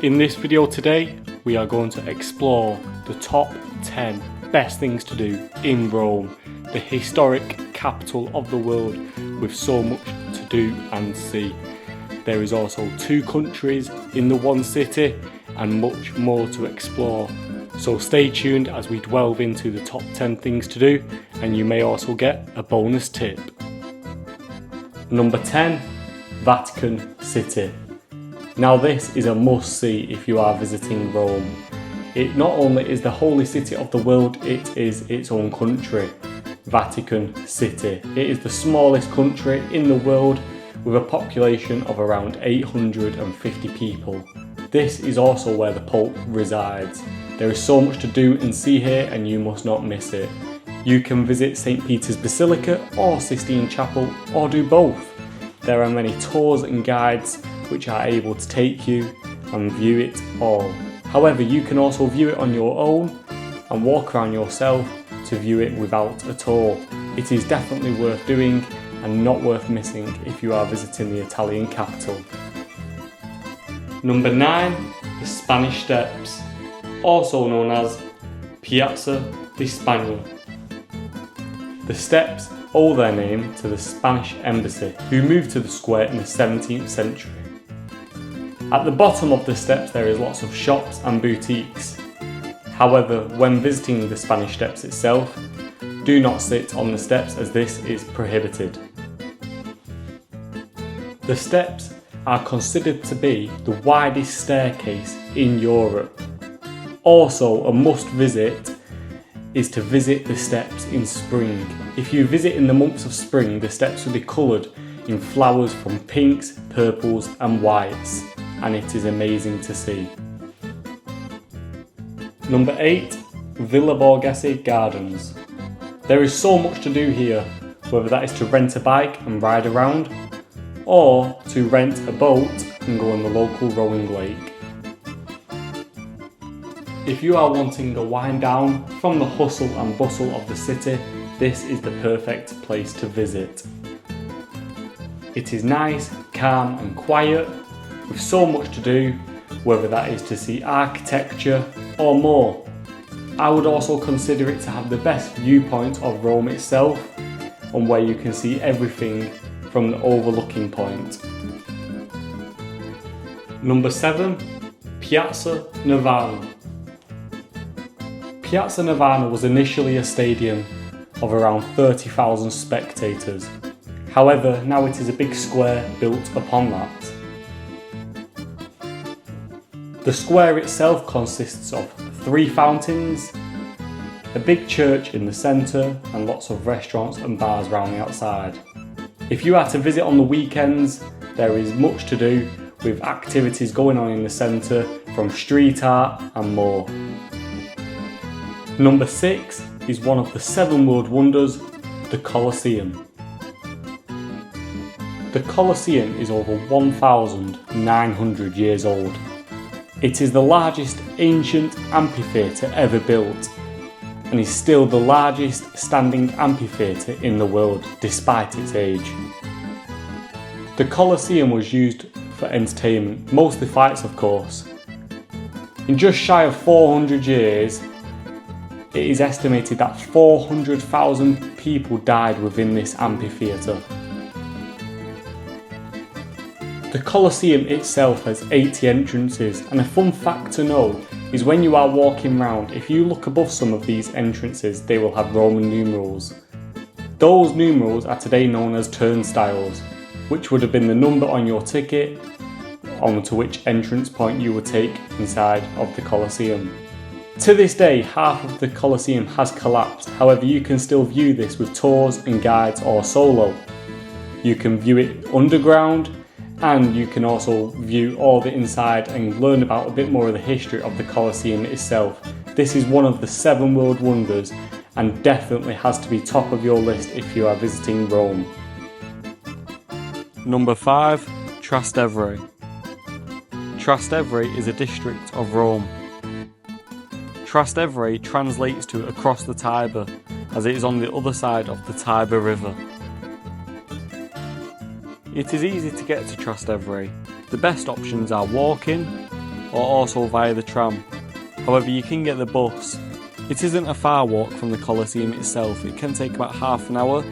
In this video today, we are going to explore the top 10 best things to do in Rome, the historic capital of the world with so much to do and see. There is also 2 countries in the one city and much more to explore. So stay tuned as we delve into the top 10 things to do, and you may also get a bonus tip. Number 10, Vatican City. Now this is a must-see if you are visiting Rome. It not only is the holy city of the world, it is its own country, Vatican City. It is the smallest country in the world with a population of around 850 people. This is also where the Pope resides. There is so much to do and see here, and you must not miss it. You can visit St. Peter's Basilica or Sistine Chapel, or do both. There are many tours and guides which are able to take you and view it all. However, you can also view it on your own and walk around yourself to view it without a tour. It is definitely worth doing and not worth missing if you are visiting the Italian capital. Number 9, the Spanish Steps, also known as Piazza de España. The steps owe their name to the Spanish embassy, who moved to the square in the 17th century. At the bottom of the steps there is lots of shops and boutiques. However, when visiting the Spanish Steps itself, do not sit on the steps as this is prohibited. The steps are considered to be the widest staircase in Europe. Also, a must visit is to visit the steps in spring. If you visit in the months of spring, the steps will be coloured in flowers from pinks, purples and whites, and it is amazing to see. Number 8, Villa Borghese Gardens. There is so much to do here, whether that is to rent a bike and ride around, or to rent a boat and go on the local rowing lake. If you are wanting a wind down from the hustle and bustle of the city, this is the perfect place to visit. It is nice, calm and quiet, with so much to do, whether that is to see architecture or more. I would also consider it to have the best viewpoint of Rome itself, and where you can see everything from the overlooking point. Number 7, Piazza Navona. Piazza Navona was initially a stadium of around 30,000 spectators. However, now it is a big square built upon that. The square itself consists of 3 fountains, a big church in the centre and lots of restaurants and bars around the outside. If you are to visit on the weekends, there is much to do with activities going on in the centre from street art and more. Number 6 is one of the 7 world wonders, the Colosseum. The Colosseum is over 1,900 years old. It is the largest ancient amphitheatre ever built, and is still the largest standing amphitheatre in the world despite its age. The Colosseum was used for entertainment, mostly fights of course. In just shy of 400 years, it is estimated that 400,000 people died within this amphitheatre. The Colosseum itself has 80 entrances, and a fun fact to know is when you are walking around, if you look above some of these entrances, they will have Roman numerals. Those numerals are today known as turnstiles, which would have been the number on your ticket onto which entrance point you would take inside of the Colosseum. To this day, half of the Colosseum has collapsed, however you can still view this with tours and guides or solo. You can view it underground, and you can also view all the inside and learn about a bit more of the history of the Colosseum itself. This is one of the 7 world wonders and definitely has to be top of your list if you are visiting Rome. Number 5, Trastevere. Trastevere is a district of Rome. Trastevere translates to across the Tiber, as it is on the other side of the Tiber River. It is easy to get to Trastevere. The best options are walking, or also via the tram. However, you can get the bus. It isn't a far walk from the Colosseum itself, it can take about half an hour.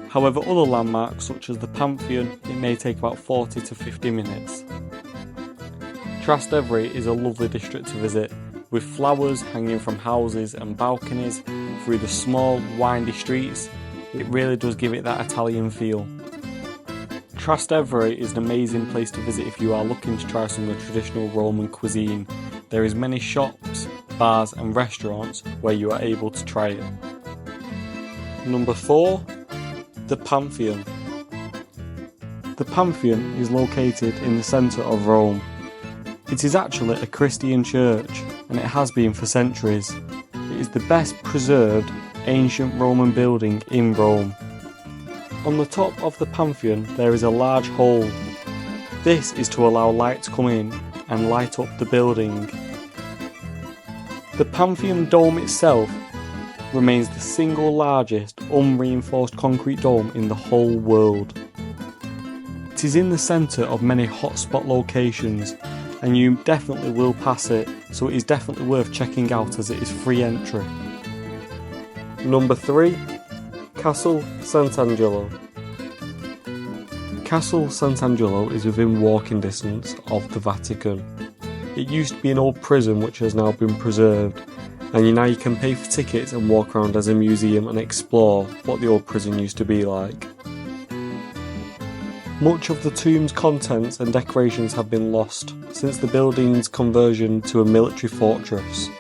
However, other landmarks such as the Pantheon, it may take about 40 to 50 minutes. Trastevere is a lovely district to visit, with flowers hanging from houses and balconies through the small, windy streets. It really does give it that Italian feel. Trastevere is an amazing place to visit if you are looking to try some of the traditional Roman cuisine. There is many shops, bars and restaurants where you are able to try it. Number 4. The Pantheon. The Pantheon is located in the centre of Rome. It is actually a Christian church and it has been for centuries. It is the best preserved ancient Roman building in Rome. On the top of the Pantheon there is a large hole. This is to allow light to come in and light up the building. The Pantheon dome itself remains the single largest unreinforced concrete dome in the whole world. It is in the centre of many hotspot locations and you definitely will pass it, so it is definitely worth checking out as it is free entry. Number 3. Castel Sant'Angelo. Castel Sant'Angelo is within walking distance of the Vatican. It used to be an old prison which has now been preserved, and now you can pay for tickets and walk around as a museum and explore what the old prison used to be like. Much of the tomb's contents and decorations have been lost since the building's conversion to a military fortress.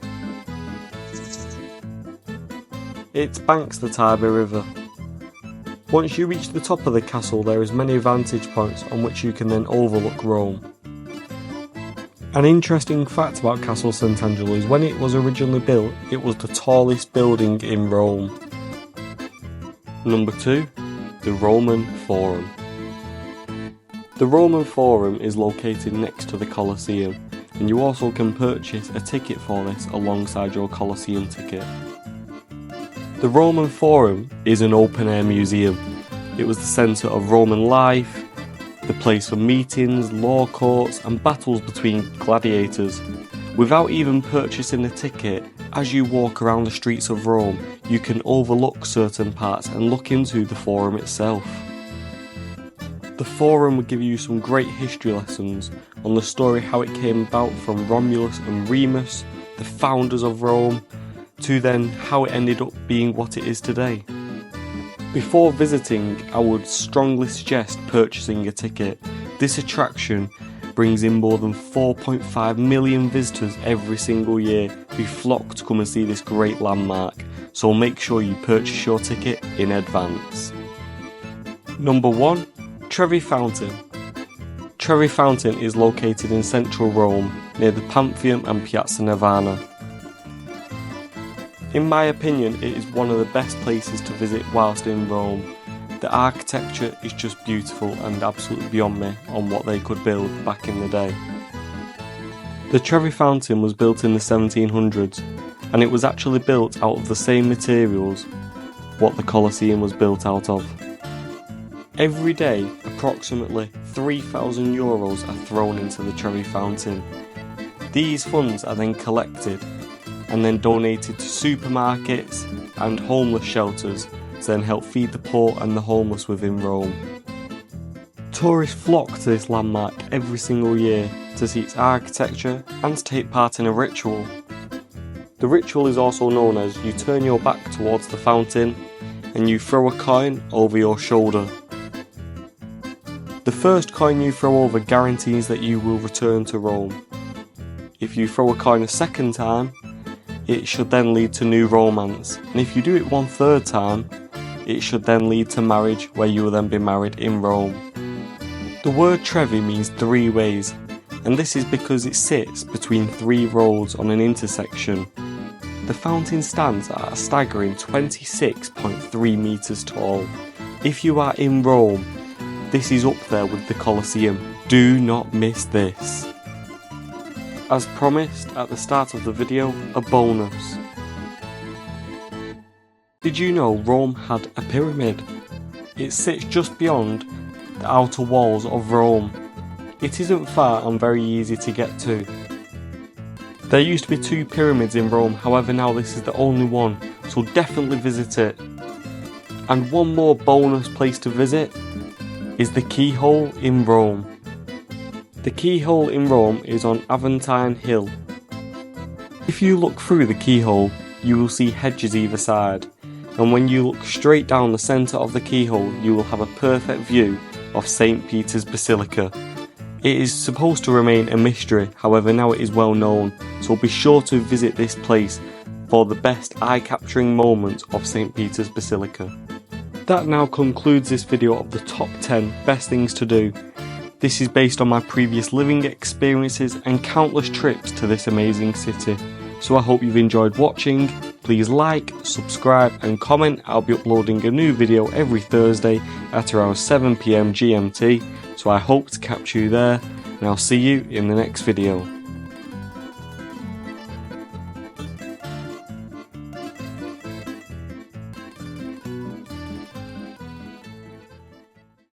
It banks the Tiber River. Once you reach the top of the castle there is many vantage points on which you can then overlook Rome. An interesting fact about Castel Sant'Angelo is when it was originally built, it was the tallest building in Rome. Number 2. The Roman Forum. The Roman Forum is located next to the Colosseum, and you also can purchase a ticket for this alongside your Colosseum ticket. The Roman Forum is an open-air museum. It was the centre of Roman life, the place for meetings, law courts and battles between gladiators. Without even purchasing a ticket, as you walk around the streets of Rome, you can overlook certain parts and look into the Forum itself. The Forum will give you some great history lessons on the story how it came about from Romulus and Remus, the founders of Rome, to then how it ended up being what it is today. Before visiting, I would strongly suggest purchasing a ticket. This attraction brings in more than 4.5 million visitors every single year who flock to come and see this great landmark, so make sure you purchase your ticket in advance. Number 1. Trevi Fountain. Trevi Fountain is located in central Rome near the Pantheon and Piazza Navona. In my opinion, it is one of the best places to visit whilst in Rome. The architecture is just beautiful and absolutely beyond me on what they could build back in the day. The Trevi Fountain was built in the 1700s and it was actually built out of the same materials what the Colosseum was built out of. Every day, approximately €3,000 are thrown into the Trevi Fountain. These funds are then collected and then donated to supermarkets and homeless shelters to then help feed the poor and the homeless within Rome. Tourists flock to this landmark every single year to see its architecture and to take part in a ritual. The ritual is also known as you turn your back towards the fountain and you throw a coin over your shoulder. The first coin you throw over guarantees that you will return to Rome. If you throw a coin a second time, it should then lead to new romance, and if you do it one third time, it should then lead to marriage where you will then be married in Rome. The word Trevi means 3 ways, and this is because it sits between 3 roads on an intersection. The fountain stands at a staggering 26.3 metres tall. If you are in Rome, this is up there with the Colosseum. Do not miss this. As promised at the start of the video, a bonus. Did you know Rome had a pyramid? It sits just beyond the outer walls of Rome. It isn't far and very easy to get to. There used to be 2 pyramids in Rome, however now this is the only one, so definitely visit it. And one more bonus place to visit is the Keyhole in Rome. The Keyhole in Rome is on Aventine Hill. If you look through the keyhole, you will see hedges either side, and when you look straight down the centre of the keyhole, you will have a perfect view of St. Peter's Basilica. It is supposed to remain a mystery, however now it is well known, so be sure to visit this place for the best eye-capturing moments of St. Peter's Basilica. That now concludes this video of the top 10 best things to do. This is based on my previous living experiences and countless trips to this amazing city. So I hope you've enjoyed watching. Please like, subscribe and comment. I'll be uploading a new video every Thursday at around 7 PM GMT. So I hope to catch you there, and I'll see you in the next video.